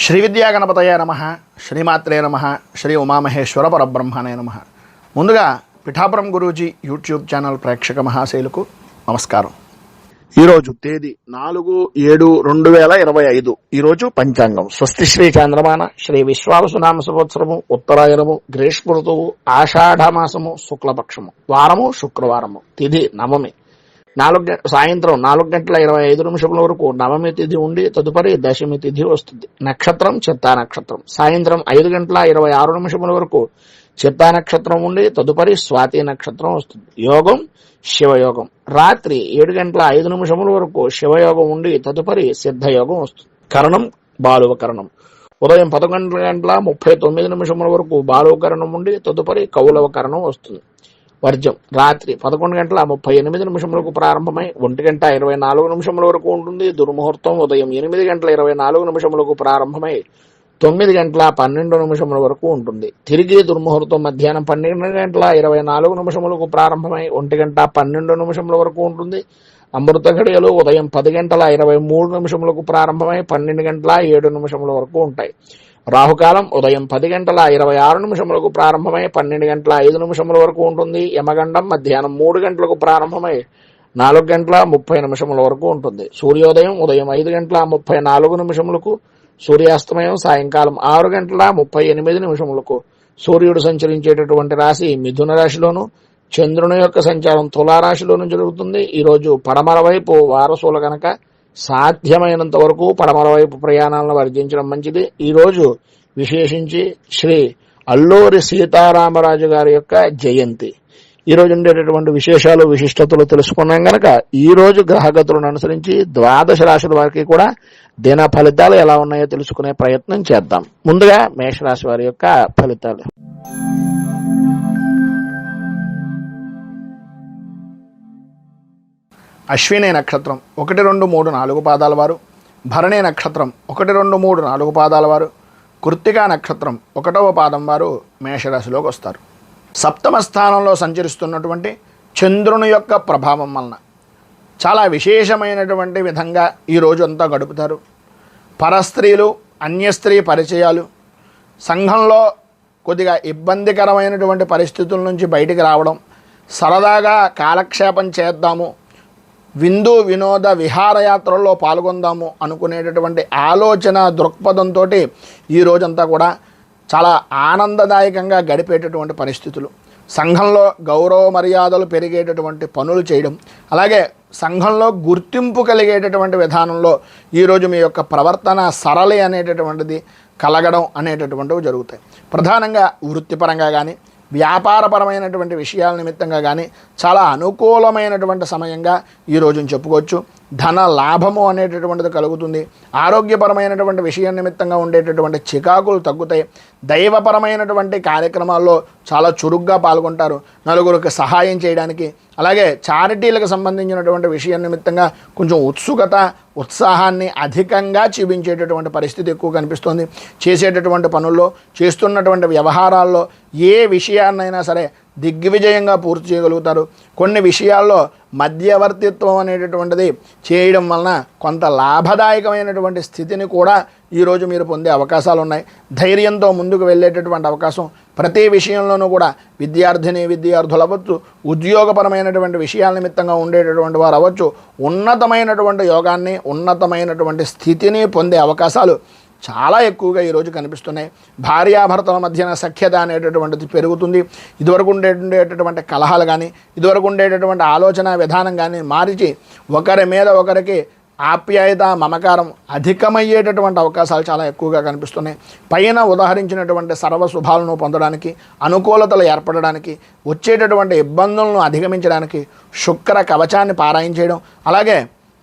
శ్రీ విద్యా గణపతయ నమః, శ్రీమాత్రే నమః, శ్రీ ఉమామహేశ్వర పరబ్రహ్మణే నమః. ముందుగా పిఠాపురం గురూజీ యూట్యూబ్ ఛానల్ ప్రేక్షక మహాశైలకు నమస్కారం. ఈరోజు తేదీ 4/7/2025. ఈరోజు పంచాంగం స్వస్తి శ్రీ చాంద్రమాన శ్రీ విశ్వావసునామ సంవత్సరము ఉత్తరాయణము గ్రీష్మ ఋతువు ఆషాఢమాసము శుక్లపక్షము వారము శుక్రవారము తిథి నవమి సాయంత్రం 4:25 వరకు నవమి తిథి ఉండి తదుపరి దశమి తిథి వస్తుంది. నక్షత్రం చిత్తా నక్షత్రం. సాయంత్రం 5:26 వరకు చిత్తా నక్షత్రం ఉండి తదుపరి స్వాతి నక్షత్రం వస్తుంది. యోగం శివయోగం. రాత్రి 7:05 వరకు శివయోగం ఉండి తదుపరి సిద్ధయోగం వస్తుంది. కరణం బాలువ కరణం. ఉదయం 11:39 వరకు బాలువ కరణం ఉండి తదుపరి కౌలవ కరణం వస్తుంది. వర్జం రాత్రి 11:38 ప్రారంభమై 1:24 వరకు ఉంటుంది. దుర్ముహూర్తం ఉదయం 8:24 ప్రారంభమై 9:12 వరకు ఉంటుంది. తిరిగి దుర్ముహూర్తం మధ్యాహ్నం 12:24 ప్రారంభమై 1:12 వరకు ఉంటుంది. అమృత ఘడియలు ఉదయం 10:23 ప్రారంభమై 12:07 వరకు ఉంటాయి. రాహుకాలం ఉదయం 10:26 ప్రారంభమై 12:05 వరకు ఉంటుంది. యమగండం మధ్యాహ్నం 3 గంటలకు ప్రారంభమై 4:30 వరకు ఉంటుంది. సూర్యోదయం ఉదయం 5:34 సూర్యాస్తమయం సాయంకాలం 6:38 సూర్యుడు సంచరించేటటువంటి రాశి మిథున రాశిలోను, చంద్రుని యొక్క సంచారం తులారాశిలోను జరుగుతుంది. ఈరోజు పడమర వైపు వారసుల గనక సాధ్యమైనంత వరకు పడమర వైపు ప్రయాణాలను వర్జించడం మంచిది. ఈరోజు విశేషించి శ్రీ అల్లూరి సీతారామరాజు గారి యొక్క జయంతి. ఈరోజు ఉండేటటువంటి విశేషాలు విశిష్టతలు తెలుసుకున్నాం గనక ఈరోజు గ్రహగతులను అనుసరించి 12 రాశుల వారికి కూడా దిన ఫలితాలు ఎలా ఉన్నాయో తెలుసుకునే ప్రయత్నం చేద్దాం. ముందుగా మేషరాశి వారి యొక్క ఫలితాలు. అశ్విని నక్షత్రం 1, 2, 3, 4 పాదాల వారు, భరణి నక్షత్రం 1, 2, 3, 4 పాదాల వారు, కృత్తికా నక్షత్రం 1వ పాదం వారు మేషరాశిలోకి వస్తారు. సప్తమ స్థానంలో సంచరిస్తున్నటువంటి చంద్రుని యొక్క ప్రభావం వలన చాలా విశేషమైనటువంటి విధంగా ఈ రోజు అంతా గడుపుతారు. పరస్త్రీలు, అన్యస్త్రీ పరిచయాలు, సంఘంలో కొద్దిగా ఇబ్బందికరమైనటువంటి పరిస్థితుల నుంచి బయటికి రావడం, సరదాగా కాలక్షేపం చేద్దాము, విందు వినోద విహారయాత్రల్లో పాల్గొందాము అనుకునేటటువంటి ఆలోచన దృక్పథంతో ఈ రోజంతా కూడా చాలా ఆనందదాయకంగా గడిపేటటువంటి పరిస్థితులు. సంఘంలో గౌరవ మర్యాదలు పెరిగేటటువంటి పనులు చేయడం, అలాగే సంఘంలో గుర్తింపు కలిగేటటువంటి విధానంలో ఈరోజు మీ యొక్క ప్రవర్తన సరళి అనేటటువంటిది కలగడం అనేటటువంటివి జరుగుతాయి. ప్రధానంగా వృత్తిపరంగా కానీ వ్యాపారపరమైనటువంటి విషయాల నిమిత్తంగా కానీ చాలా అనుకూలమైనటువంటి సమయంగా ఈరోజుని చెప్పుకోవచ్చు. ధన లాభము అనేటటువంటిది కలుగుతుంది. ఆరోగ్యపరమైనటువంటి విషయం నిమిత్తంగా ఉండేటటువంటి చికాకులు తగ్గుతాయి. దైవపరమైనటువంటి కార్యక్రమాల్లో చాలా చురుగ్గా పాల్గొంటారు. నలుగురికి సహాయం చేయడానికి, అలాగే చారిటీలకు సంబంధించినటువంటి విషయం నిమిత్తంగా కొంచెం ఉత్సుకత ఉత్సాహాన్ని అధికంగా చూపించేటటువంటి పరిస్థితి ఎక్కువ కనిపిస్తుంది. చేసేటటువంటి పనుల్లో, చేస్తున్నటువంటి వ్యవహారాల్లో ఏ విషయాన్నైనా సరే దిగ్విజయంగా పూర్తి చేయగలుగుతారు. కొన్ని విషయాల్లో మధ్యవర్తిత్వం అనేటటువంటిది చేయడం వలన కొంత లాభదాయకమైనటువంటి స్థితిని కూడా ఈరోజు మీరు పొందే అవకాశాలు ఉన్నాయి. ధైర్యంతో ముందుకు వెళ్ళేటటువంటి అవకాశం ప్రతి విషయంలోనూ కూడా విద్యార్థులు అవ్వచ్చు, ఉద్యోగపరమైనటువంటి విషయాల నిమిత్తంగా ఉండేటటువంటి వారు అవ్వచ్చు, ఉన్నతమైనటువంటి యోగాన్ని ఉన్నతమైనటువంటి స్థితిని పొందే అవకాశాలు చాలా ఎక్కువగా ఈరోజు కనిపిస్తున్నాయి. భార్యాభర్తల మధ్యన సఖ్యత అనేటటువంటిది పెరుగుతుంది. ఇదివరకు ఉండేటటువంటి కలహాలు కానీ, ఇదివరకు ఉండేటటువంటి ఆలోచన విధానం కానీ మార్చి ఒకరి మీద ఒకరికి ఆప్యాయత మమకారం అధికమయ్యేటటువంటి అవకాశాలు చాలా ఎక్కువగా కనిపిస్తున్నాయి. పైన ఉదాహరించినటువంటి సర్వశుభాలను పొందడానికి, అనుకూలతలు ఏర్పడడానికి, వచ్చేటటువంటి ఇబ్బందులను అధిగమించడానికి శుక్ర కవచాన్ని పారాయణ చేయడం, అలాగే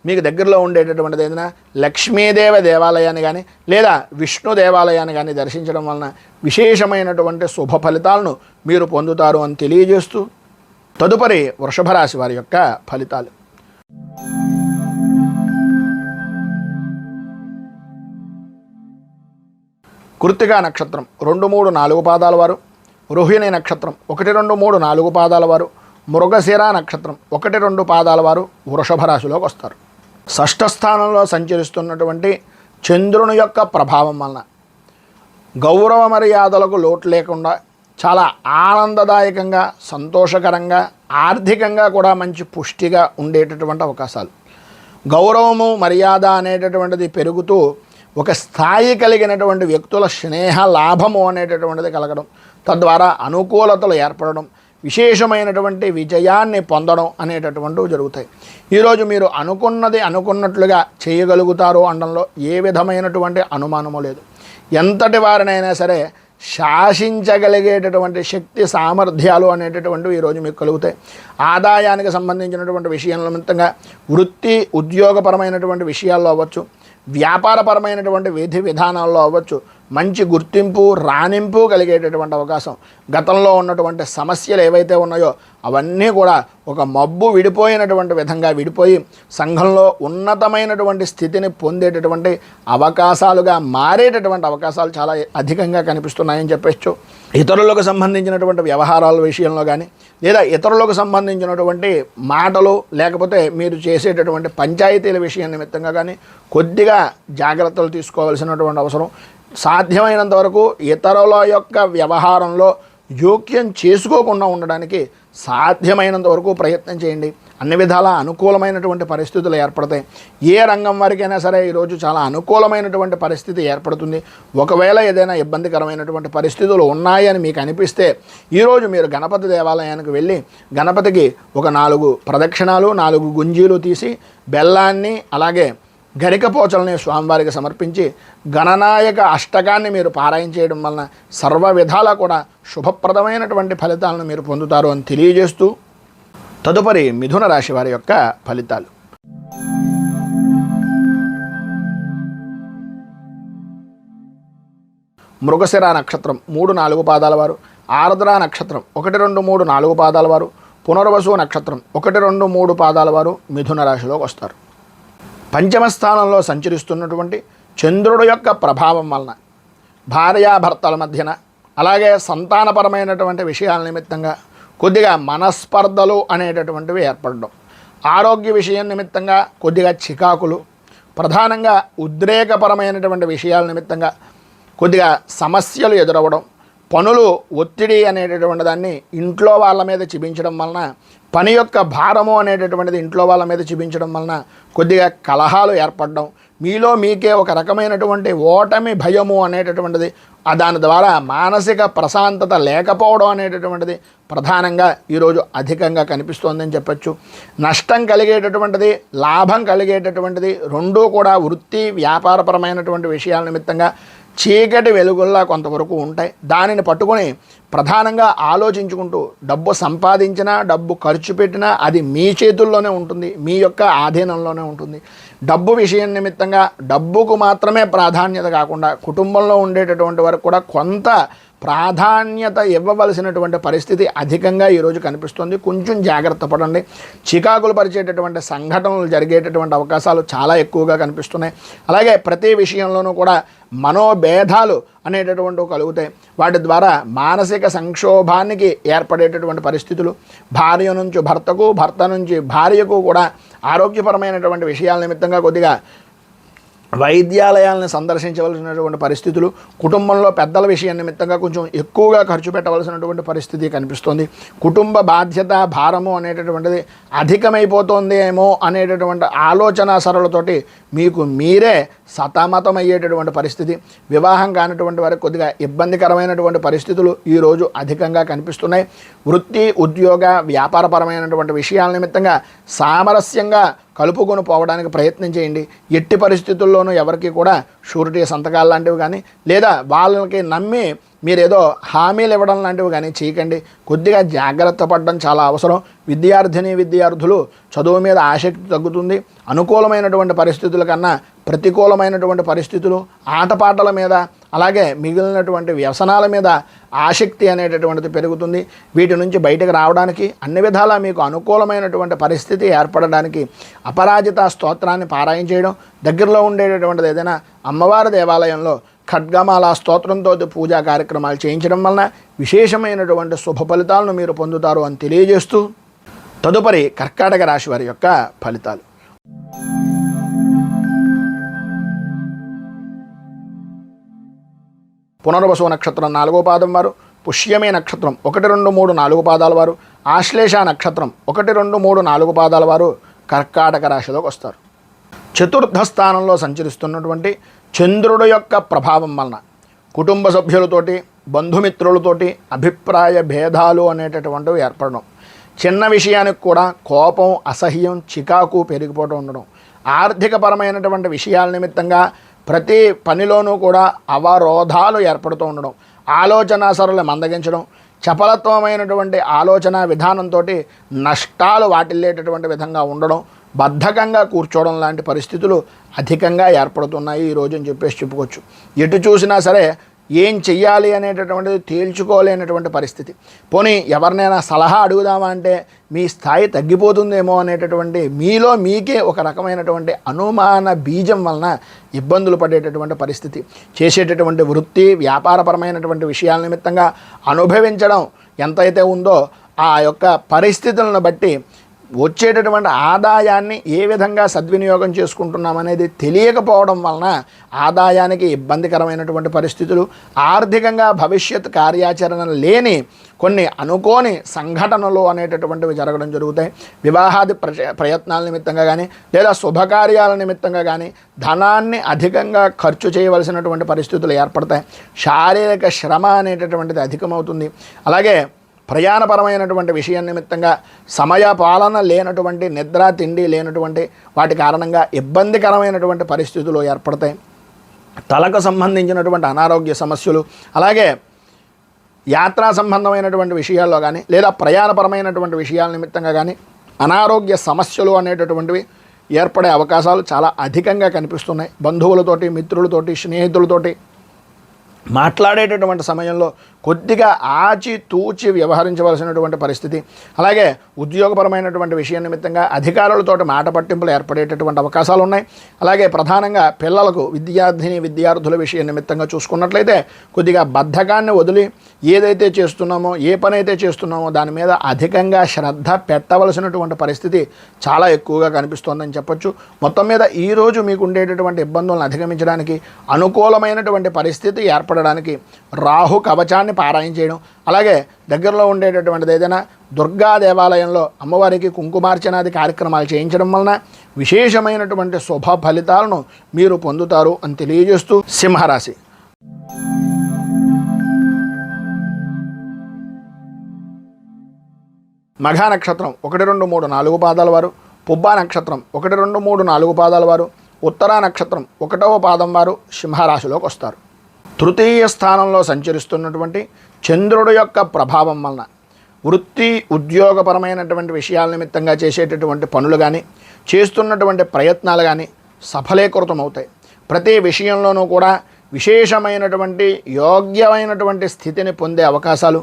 మీకు దగ్గరలో ఉండేటటువంటిది ఏదైనా లక్ష్మీదేవ దేవాలయాన్ని కానీ లేదా విష్ణు దేవాలయాన్ని కానీ దర్శించడం వలన విశేషమైనటువంటి శుభ ఫలితాలను మీరు పొందుతారు అని తెలియజేస్తూ తదుపరి వృషభ రాశి వారి యొక్క ఫలితాలు. కృత్తికా నక్షత్రం 2, 3, 4 పాదాల వారు, రోహిణి నక్షత్రం 1, 2, 3, 4 పాదాల వారు, మృగశిర నక్షత్రం 1, 2 పాదాల వారు వృషభ రాశిలోకి వస్తారు. షష్ఠ స్థానంలో సంచరిస్తున్నటువంటి చంద్రుని యొక్క ప్రభావం వలన గౌరవ మర్యాదలకు లోటు లేకుండా చాలా ఆనందదాయకంగా, సంతోషకరంగా, ఆర్థికంగా కూడా మంచి పుష్టిగా ఉండేటటువంటి అవకాశాలు. గౌరవము మర్యాద అనేటటువంటిది పెరుగుతూ ఒక స్థాయి కలిగినటువంటి వ్యక్తుల స్నేహ లాభము అనేటటువంటిది కలగడం, తద్వారా అనుకూలతలు ఏర్పడడం, విశేషమైనటువంటి విజయాన్ని పొందడం అనేటటువంటివి జరుగుతాయి. ఈరోజు మీరు అనుకున్నది అనుకున్నట్లుగా చేయగలుగుతారు అనడంలో ఏ విధమైనటువంటి అనుమానము లేదు. ఎంతటి వారినైనా సరే శాసించగలిగేటటువంటి శక్తి, సామర్థ్యాలు అనేటటువంటివి ఈరోజు మీకు కలుగుతాయి. ఆదాయానికి సంబంధించినటువంటి విషయం నిమిత్తంగా వృత్తి ఉద్యోగపరమైనటువంటి విషయాల్లో అవ్వచ్చు, వ్యాపారపరమైనటువంటి విధి విధానాల్లో అవ్వచ్చు, మంచి గుర్తింపు, రాణింపు కలిగేటటువంటి అవకాశం. గతంలో ఉన్నటువంటి సమస్యలు ఏవైతే ఉన్నాయో అవన్నీ కూడా ఒక మబ్బు విడిపోయినటువంటి విధంగా విడిపోయి సంఘంలో ఉన్నతమైనటువంటి స్థితిని పొందేటటువంటి అవకాశాలుగా మారేటటువంటి అవకాశాలు చాలా అధికంగా కనిపిస్తున్నాయని చెప్పచ్చు. ఇతరులకు సంబంధించినటువంటి వ్యవహారాల విషయంలో కానీ, లేదా ఇతరులకు సంబంధించినటువంటి మాటలు, లేకపోతే మీరు చేసేటటువంటి పంచాయతీల విషయం నిమిత్తంగా కానీ కొద్దిగా జాగ్రత్తలు తీసుకోవాల్సినటువంటి అవసరం. సాధ్యమైనంత వరకు ఇతరుల యొక్క వ్యవహారంలో జోక్యం చేసుకోకుండా ఉండడానికి సాధ్యమైనంత వరకు ప్రయత్నం చేయండి. అన్ని విధాలా అనుకూలమైనటువంటి పరిస్థితులు ఏర్పడతాయి. ఏ రంగం వారికైనా సరే ఈరోజు చాలా అనుకూలమైనటువంటి పరిస్థితి ఏర్పడుతుంది. ఒకవేళ ఏదైనా ఇబ్బందికరమైనటువంటి పరిస్థితులు ఉన్నాయని మీకు అనిపిస్తే ఈరోజు మీరు గణపతి దేవాలయానికి వెళ్ళి గణపతికి ఒక 4 ప్రదక్షిణాలు, 4 గుంజీలు తీసి బెల్లాన్ని అలాగే గరికపోచల్ని స్వామివారికి సమర్పించి గణనాయక అష్టకాన్ని మీరు పారాయణ చేయడం వలన సర్వ విధాలా కూడా శుభప్రదమైనటువంటి ఫలితాలను మీరు పొందుతారు అని తెలియజేస్తూ తదుపరి మిథున రాశి వారి యొక్క ఫలితాలు. మృగశిర నక్షత్రం 3, 4 పాదాల వారు, ఆర్ద్ర నక్షత్రం 1, 2, 3, 4 పాదాల వారు, పునర్వసు నక్షత్రం 1, 2, 3 పాదాల వారు మిథున రాశిలోకి వస్తారు. పంచమ స్థానంలో సంచరిస్తున్నటువంటి చంద్రుడు యొక్క ప్రభావం వలన భార్యాభర్తల మధ్యన, అలాగే సంతానపరమైనటువంటి విషయాల నిమిత్తంగా కొద్దిగా మనస్పర్ధలు అనేటటువంటివి ఏర్పడడం, ఆరోగ్య విషయం నిమిత్తంగా కొద్దిగా చికాకులు, ప్రధానంగా ఉద్రేకపరమైనటువంటి విషయాల నిమిత్తంగా కొద్దిగా సమస్యలు ఎదురవ్వడం, పనులు ఒత్తిడి అనేటటువంటి దాన్ని ఇంట్లో వాళ్ళ మీద చూపించడం వలన, పని యొక్క భారము అనేటటువంటిది ఇంట్లో వాళ్ళ మీద చూపించడం వలన కొద్దిగా కలహాలు ఏర్పడడం, మీలో మీకే ఒక రకమైనటువంటి ఓటమి భయము అనేటటువంటిది, దాని ద్వారా మానసిక ప్రశాంతత లేకపోవడం అనేటటువంటిది ప్రధానంగా ఈరోజు అధికంగా కనిపిస్తోందని చెప్పచ్చు. నష్టం కలిగేటటువంటిది, లాభం కలిగేటటువంటిది రెండూ కూడా వృత్తి వ్యాపారపరమైనటువంటి విషయాల నిమిత్తంగా చీకటి వెలుగుల్లా కొంతవరకు ఉంటాయి. దానిని పట్టుకొని ప్రధానంగా ఆలోచించుకుంటూ డబ్బు సంపాదించినా, డబ్బు ఖర్చు పెట్టినా అది మీ చేతుల్లోనే ఉంటుంది, మీ యొక్క ఆధీనంలోనే ఉంటుంది. డబ్బు విషయం నిమిత్తంగా డబ్బుకు మాత్రమే ప్రాధాన్యత కాకుండా కుటుంబంలో ఉండేటటువంటి వరకు కూడా కొంత ప్రాధాన్యత ఇవ్వవలసినటువంటి పరిస్థితి అధికంగా ఈరోజు కనిపిస్తుంది. కొంచెం జాగ్రత్త పడండి. చికాకులు పరిచేటటువంటి సంఘటనలు జరిగేటటువంటి అవకాశాలు చాలా ఎక్కువగా కనిపిస్తున్నాయి. అలాగే ప్రతి విషయంలోనూ కూడా మనోభేదాలు అనేటటువంటివి కలుగుతాయి. వాటి ద్వారా మానసిక సంక్షోభానికి ఏర్పడేటటువంటి పరిస్థితులు, భార్య నుంచి భర్తకు, భర్త నుంచి భార్యకు కూడా ఆరోగ్యపరమైనటువంటి విషయాల నిమిత్తంగా కొద్దిగా వైద్యాలయాలను సందర్శించవలసినటువంటి పరిస్థితులు, కుటుంబంలో పెద్దల విషయం నిమిత్తంగా కొంచెం ఎక్కువగా ఖర్చు పెట్టవలసినటువంటి పరిస్థితి కనిపిస్తుంది. కుటుంబ బాధ్యత భారము అనేటటువంటిది అధికమైపోతుంది ఏమో అనేటటువంటి ఆలోచన సరళతోటి మీకు మీరే సతమతమయ్యేటటువంటి పరిస్థితి. వివాహం కానటువంటి వారికి కొద్దిగా ఇబ్బందికరమైనటువంటి పరిస్థితులు ఈరోజు అధికంగా కనిపిస్తున్నాయి. వృత్తి ఉద్యోగ వ్యాపారపరమైనటువంటి విషయాల నిమిత్తంగా సామరస్యంగా కలుపుకొని పోవడానికి ప్రయత్నం చేయండి. ఎట్టి పరిస్థితుల్లోనూ ఎవరికి కూడా షూరిటీ సంతకాలు లాంటివి కానీ, లేదా వాళ్ళకి నమ్మి మీరేదో హామీలు ఇవ్వడం లాంటివి కానీ చేయకండి. కొద్దిగా జాగ్రత్త పడడం చాలా అవసరం. విద్యార్థులు చదువు మీద ఆసక్తి తగ్గుతుంది. అనుకూలమైనటువంటి పరిస్థితుల కన్నా ప్రతికూలమైనటువంటి పరిస్థితులు, ఆటపాటల మీద, అలాగే మిగిలినటువంటి వ్యసనాల మీద ఆసక్తి అనేటటువంటిది పెరుగుతుంది. వీటి నుంచి బయటకు రావడానికి అన్ని విధాలా మీకు అనుకూలమైనటువంటి పరిస్థితి ఏర్పడడానికి అపరాజిత స్తోత్రాన్ని పారాయణ చేయడం, దగ్గరలో ఉండేటటువంటిది ఏదైనా అమ్మవారి దేవాలయంలో ఖడ్గమాల స్తోత్రంతో పూజా కార్యక్రమాలు చేయించడం వలన విశేషమైనటువంటి శుభ ఫలితాలను మీరు పొందుతారు అని తెలియజేస్తూ తదుపరి కర్కాటక రాశి వారి యొక్క ఫలితాలు. పునర్వసు నక్షత్రం 4వ పాదం వారు, పుష్యమి నక్షత్రం 1, 2, 3, 4 పాదాల వారు, ఆశ్లేష నక్షత్రం 1, 2, 3, 4 పాదాల వారు కర్కాటక రాశిలోకి వస్తారు. చతుర్థ స్థానంలో సంచరిస్తున్నటువంటి చంద్రుడు యొక్క ప్రభావం వలన కుటుంబ సభ్యులతోటి, బంధుమిత్రులతోటి అభిప్రాయ భేదాలు అనేటటువంటివి ఏర్పడడం, చిన్న విషయానికి కూడా కోపం, అసహ్యం, చికాకు పెరిగిపోతూ ఉండడం, ఆర్థికపరమైనటువంటి విషయాల నిమిత్తంగా ప్రతి పనిలోనూ కూడా అవరోధాలు ఏర్పడుతూ ఉండడం, ఆలోచన సరళి మందగించడం, చపలత్వమైనటువంటి ఆలోచన విధానంతో నష్టాలు వాటిల్లేటటువంటి విధంగా ఉండడం, బద్ధకంగా కూర్చోవడం లాంటి పరిస్థితులు అధికంగా ఏర్పడుతున్నాయి ఈరోజు అని చెప్పేసి చెప్పుకోవచ్చు. ఎటు చూసినా సరే ఏం చెయ్యాలి అనేటటువంటిది తేల్చుకోలేనటువంటి పరిస్థితి. పోనీ ఎవరినైనా సలహా అడుగుదామా అంటే మీ స్థాయి తగ్గిపోతుందేమో అనేటటువంటి మీలో మీకే ఒక రకమైనటువంటి అనుమాన బీజం వలన ఇబ్బందులు పడేటటువంటి పరిస్థితి. చేసేటటువంటి వృత్తి, వ్యాపారపరమైనటువంటి విషయాల నిమిత్తంగా అనుభవించడం ఎంతైతే ఉందో ఆ యొక్క పరిస్థితులను బట్టి వచ్చేటటువంటి ఆదాయాన్ని ఏ విధంగా సద్వినియోగం చేసుకుంటున్నామనేది తెలియకపోవడం వలన ఆదాయానికి ఇబ్బందికరమైనటువంటి పరిస్థితులు, ఆర్థికంగా భవిష్యత్ కార్యాచరణ లేని కొన్ని అనుకోని సంఘటనలు అనేటటువంటివి జరగడం జరుగుతాయి. వివాహాది ప్రయత్నాల నిమిత్తంగా కానీ లేదా శుభకార్యాల నిమిత్తంగా కానీ ధనాన్ని అధికంగా ఖర్చు చేయవలసినటువంటి పరిస్థితులు ఏర్పడతాయి. శారీరక శ్రమ అనేటటువంటిది అధికమవుతుంది. అలాగే ప్రయాణపరమైనటువంటి విషయం నిమిత్తంగా సమయ పాలన లేనటువంటి, నిద్ర తిండి లేనటువంటి వాటి కారణంగా ఇబ్బందికరమైనటువంటి పరిస్థితులు ఏర్పడతాయి. తలకు సంబంధించినటువంటి అనారోగ్య సమస్యలు, అలాగే యాత్రా సంబంధమైనటువంటి విషయాల్లో కానీ లేదా ప్రయాణపరమైనటువంటి విషయాల నిమిత్తంగా కానీ అనారోగ్య సమస్యలు అనేటటువంటివి ఏర్పడే అవకాశాలు చాలా అధికంగా కనిపిస్తున్నాయి. బంధువులతోటి, మిత్రులతోటి, స్నేహితులతోటి మాట్లాడేటటువంటి సమయంలో కొద్దిగా ఆచితూచి వ్యవహరించవలసినటువంటి పరిస్థితి. అలాగే ఉద్యోగపరమైనటువంటి విషయం నిమిత్తంగా అధికారులతో మాట పట్టింపులు ఏర్పడేటటువంటి అవకాశాలు ఉన్నాయి. అలాగే ప్రధానంగా పిల్లలకు, విద్యార్థుల విషయం నిమిత్తంగా చూసుకున్నట్లయితే కొద్దిగా బద్ధకాన్ని వదిలి ఏదైతే చేస్తున్నామో, ఏ పని అయితే చేస్తున్నామో దాని మీద అధికంగా శ్రద్ధ పెట్టవలసినటువంటి పరిస్థితి చాలా ఎక్కువగా కనిపిస్తోందని చెప్పొచ్చు. మొత్తం మీద ఈరోజు మీకు ఉండేటటువంటి ఇబ్బందులను అధిగమించడానికి, అనుకూలమైనటువంటి పరిస్థితి ఏర్పడడానికి రాహు కవచాన్ని పారాయణ చేయడం, అలాగే దగ్గరలో ఉండేటటువంటిది ఏదైనా దుర్గా దేవాలయంలో అమ్మవారికి కుంకుమార్చనాది కార్యక్రమాలు చేయించడం వలన విశేషమైనటువంటి శుభ ఫలితాలను మీరు పొందుతారు అని తెలియజేస్తూ సింహరాశి. మఘా నక్షత్రం 1, 2, 3, 4 పాదాల వారు, పుబ్బా నక్షత్రం 1, 2, 3, 4 పాదాల వారు, ఉత్తరా నక్షత్రం 1వ పాదం వారు సింహరాశిలోకి వస్తారు. తృతీయ స్థానంలో సంచరిస్తున్నటువంటి చంద్రుడు యొక్క ప్రభావం వలన వృత్తి, ఉద్యోగపరమైనటువంటి విషయాల నిమిత్తంగా చేసేటటువంటి పనులు కానీ, చేస్తున్నటువంటి ప్రయత్నాలు కానీ సఫలీకృతమవుతాయి. ప్రతి విషయంలోనూ కూడా విశేషమైనటువంటి యోగ్యమైనటువంటి స్థితిని పొందే అవకాశాలు,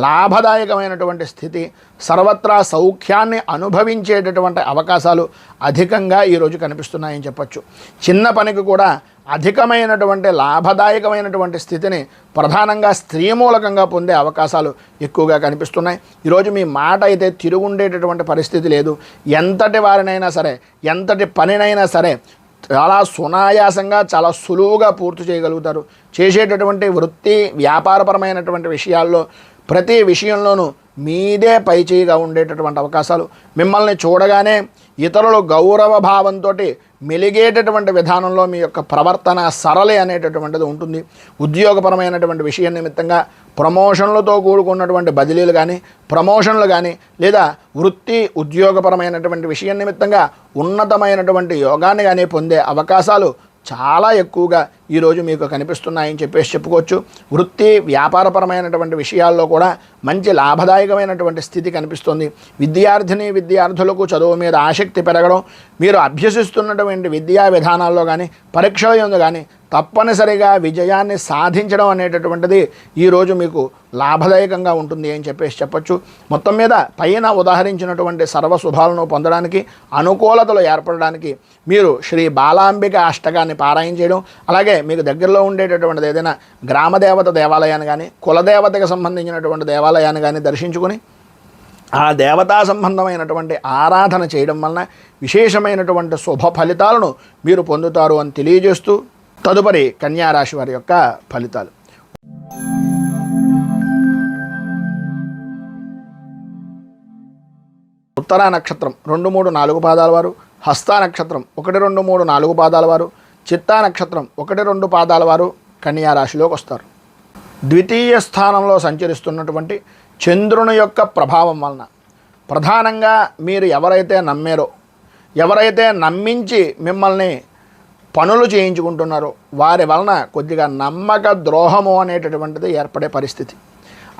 లాభదాయకమైనటువంటి స్థితి, సర్వత్రా సౌఖ్యాన్ని అనుభవించేటటువంటి అవకాశాలు అధికంగా ఈరోజు కనిపిస్తున్నాయని చెప్పచ్చు. చిన్న పనికి కూడా అధికమైనటువంటి లాభదాయకమైనటువంటి స్థితిని ప్రధానంగా స్త్రీ మూలకంగా పొందే అవకాశాలు ఎక్కువగా కనిపిస్తున్నాయి. ఈరోజు మీ మాట అయితే తిరుగుండేటటువంటి పరిస్థితి లేదు. ఎంతటి వారినైనా సరే, ఎంతటి పనినైనా సరే చాలా సునాయాసంగా, చాలా సులువుగా పూర్తి చేయగలుగుతారు. చేసేటటువంటి వృత్తి, వ్యాపారపరమైనటువంటి విషయాల్లో ప్రతి విషయంలోనూ మీదే పైచేయిగా ఉండేటటువంటి అవకాశాలు, మిమ్మల్ని చూడగానే ఇతరులు గౌరవ భావంతో మెలిగేటటువంటి విధానంలో మీ యొక్క ప్రవర్తన సరళి అనేటటువంటిది ఉంటుంది. ఉద్యోగపరమైనటువంటి విషయం నిమిత్తంగా ప్రమోషన్లతో కూడుకున్నటువంటి బదిలీలు కానీ, ప్రమోషన్లు కానీ, లేదా వృత్తి ఉద్యోగపరమైనటువంటి విషయం నిమిత్తంగా ఉన్నతమైనటువంటి యోగాన్ని కానీ పొందే అవకాశాలు చాలా ఎక్కువగా ఈరోజు మీకు కనిపిస్తున్నాయని చెప్పేసి చెప్పుకోవచ్చు. వృత్తి, వ్యాపారపరమైనటువంటి విషయాల్లో కూడా మంచి లాభదాయకమైనటువంటి స్థితి కనిపిస్తుంది. విద్యార్థులకు చదువు మీద ఆసక్తి పెరగడం, మీరు అభ్యసిస్తున్నటువంటి విద్యా విధానాల్లో కానీ, పరీక్షల యందు కానీ తప్పనిసరిగా విజయాన్ని సాధించడం అనేటటువంటిది ఈరోజు మీకు లాభదాయకంగా ఉంటుంది అని చెప్పేసి చెప్పచ్చు. మొత్తం మీద పైన ఉదాహరించినటువంటి సర్వశుభాలను పొందడానికి, అనుకూలతలు ఏర్పడడానికి మీరు శ్రీ బాలాంబిక అష్టకాన్ని పారాయణ చేయడం, అలాగే మీకు దగ్గరలో ఉండేటటువంటిది ఏదైనా గ్రామదేవత దేవాలయాన్ని కానీ, కులదేవతకు సంబంధించినటువంటి దేవాలయాన్ని కానీ దర్శించుకొని ఆ దేవతా సంబంధమైనటువంటి ఆరాధన చేయడం వలన విశేషమైనటువంటి శుభ ఫలితాలను మీరు పొందుతారు అని తెలియజేస్తూ తదుపరి కన్యారాశి వారి యొక్క ఫలితాలు. ఉత్తరా నక్షత్రం 2, 3, 4 పాదాల వారు, హస్తా నక్షత్రం 1, 2, 3, 4 పాదాల వారు, చిత్తా నక్షత్రం 1, 2 పాదాల వారు కన్యా రాశిలోకి వస్తారు. ద్వితీయ స్థానంలో సంచరిస్తున్నటువంటి చంద్రుని యొక్క ప్రభావం వలన ప్రధానంగా మీరు ఎవరైతే నమ్మారో, ఎవరైతే నమ్మించి మిమ్మల్ని పనులు చేయించుకుంటున్నారో వారి వలన కొద్దిగా నమ్మక ద్రోహము అనేటటువంటిది ఏర్పడే పరిస్థితి.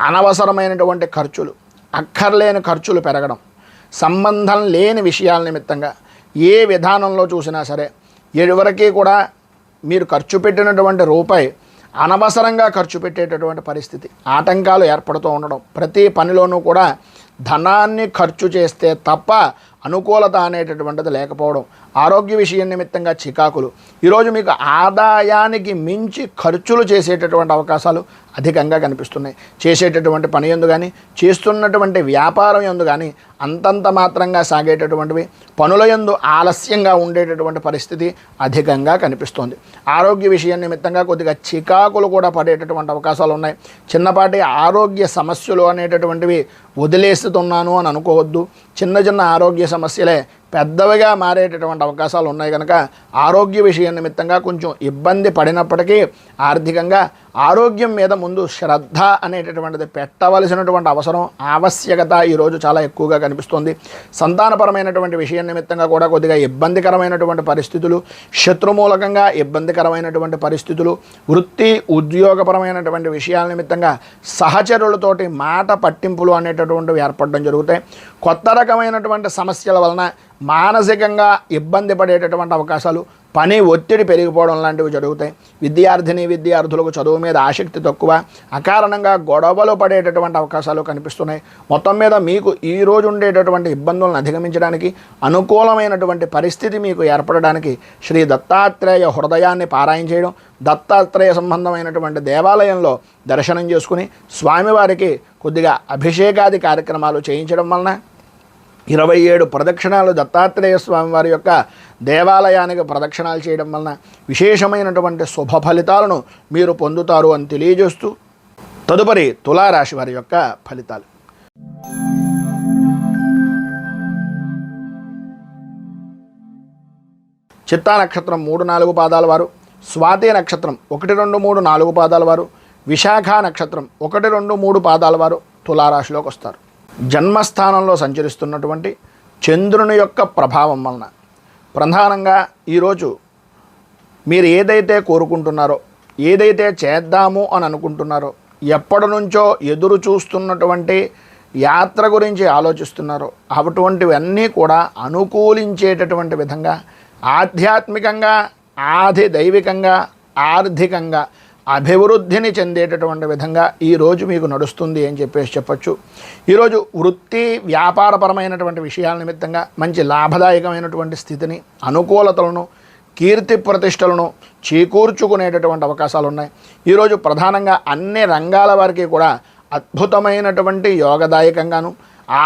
అనవసరమైనటువంటి ఖర్చులు, అక్కర్లేని ఖర్చులు పెరగడం, సంబంధం లేని విషయాల నిమిత్తంగా ఏ విధానంలో చూసినా సరే ఎవరికి కూడా మీరు ఖర్చు పెట్టినటువంటి రూపాయి అనవసరంగా ఖర్చు పెట్టేటటువంటి పరిస్థితి, ఆటంకాలు ఏర్పడుతూ ఉండడం, ప్రతి పనిలోనూ కూడా ధనాన్ని ఖర్చు చేస్తే తప్ప అనుకూలత అనేటటువంటిది లేకపోవడం, ఆరోగ్య విషయం నిమిత్తంగా చికాకులు, ఈరోజు మీకు ఆదాయానికి మించి ఖర్చులు చేసేటటువంటి అవకాశాలు అధికంగా కనిపిస్తున్నాయి. చేసేటటువంటి పని యందు కానీ, చేస్తున్నటువంటి వ్యాపారం యందు కానీ అంతంత మాత్రంగా సాగేటటువంటివి, పనుల యందు ఆలస్యంగా ఉండేటటువంటి పరిస్థితి అధికంగా కనిపిస్తోంది. ఆరోగ్య విషయం నిమిత్తంగా కొద్దిగా చికాకులు కూడా పడేటటువంటి అవకాశాలు ఉన్నాయి. చిన్నపాటి ఆరోగ్య సమస్యలు అనేటటువంటివి వదిలేస్తున్నాను అని అనుకోవద్దు. చిన్న చిన్న ఆరోగ్య సమస్యలే పెద్దవిగా మారేటటువంటి అవకాశాలు ఉన్నాయి కనుక ఆరోగ్య విషయం నిమిత్తంగా కొంచెం ఇబ్బంది పడినప్పటికీ ఆర్థికంగా ఆరోగ్యం మీద ముందు శ్రద్ధ అనేటటువంటిది పెట్టవలసినటువంటి అవసరం, ఆవశ్యకత ఈరోజు చాలా ఎక్కువగా కనిపిస్తుంది. సంతానపరమైనటువంటి విషయం నిమిత్తంగా కూడా కొద్దిగా ఇబ్బందికరమైనటువంటి పరిస్థితులు, శత్రుమూలకంగా ఇబ్బందికరమైనటువంటి పరిస్థితులు, వృత్తి ఉద్యోగపరమైనటువంటి విషయాల నిమిత్తంగా సహచరులతోటి మాట పట్టింపులు అనేటటువంటివి ఏర్పడడం జరుగుతాయి. కొత్త రకమైనటువంటి సమస్యల వలన మానసికంగా ఇబ్బంది పడేటటువంటి అవకాశాలు, పని ఒత్తిడి పెరిగిపోవడం లాంటివి జరుగుతాయి. విద్యార్థులకు చదువు మీద ఆసక్తి తక్కువ, అకారణంగా గొడవలు పడేటటువంటి అవకాశాలు కనిపిస్తున్నాయి. మొత్తం మీద మీకు ఈరోజు ఉండేటటువంటి ఇబ్బందులను అధిగమించడానికి, అనుకూలమైనటువంటి పరిస్థితి మీకు ఏర్పడడానికి శ్రీ దత్తాత్రేయ హృదయాన్ని పారాయణ చేయడం, దత్తాత్రేయ సంబంధమైనటువంటి దేవాలయంలో దర్శనం చేసుకుని స్వామివారికి కొద్దిగా అభిషేకాది కార్యక్రమాలు చేయించడం వలన 27 ప్రదక్షిణాలు దత్తాత్రేయ స్వామి వారి యొక్క దేవాలయానికి ప్రదక్షిణాలు చేయడం వలన విశేషమైనటువంటి శుభ ఫలితాలను మీరు పొందుతారు అని తెలియజేస్తూ తదుపరి తులారాశి వారి యొక్క ఫలితాలు. చిత్తా నక్షత్రం 3, 4 పాదాల వారు, స్వాతి నక్షత్రం 1, 2, 3, 4 పాదాల వారు, విశాఖ నక్షత్రం 1, 2, 3 పాదాల వారు తులారాశిలోకి వస్తారు. జన్మస్థానంలో సంచరిస్తున్నటువంటి చంద్రుని యొక్క ప్రభావం వలన ప్రధానంగా ఈరోజు మీరు ఏదైతే కోరుకుంటున్నారో, ఏదైతే చేద్దాము అని అనుకుంటున్నారో, ఎప్పటి నుంచో ఎదురు చూస్తున్నటువంటి యాత్ర గురించి ఆలోచిస్తున్నారో అటువంటివన్నీ కూడా అనుకూలించేటటువంటి విధంగా ఆధ్యాత్మికంగా, ఆది దైవికంగా, ఆర్థికంగా అభివృద్ధిని చెందేటటువంటి విధంగా ఈరోజు మీకు నడుస్తుంది అని చెప్పచ్చు. ఈరోజు వృత్తి వ్యాపారపరమైనటువంటి విషయాల నిమిత్తంగా మంచి లాభదాయకమైనటువంటి స్థితిని, అనుకూలతలను, కీర్తి ప్రతిష్టలను చేకూర్చుకునేటటువంటి అవకాశాలు ఉన్నాయి. ఈరోజు ప్రధానంగా అన్ని రంగాల వారికి కూడా అద్భుతమైనటువంటి యోగదాయకంగాను,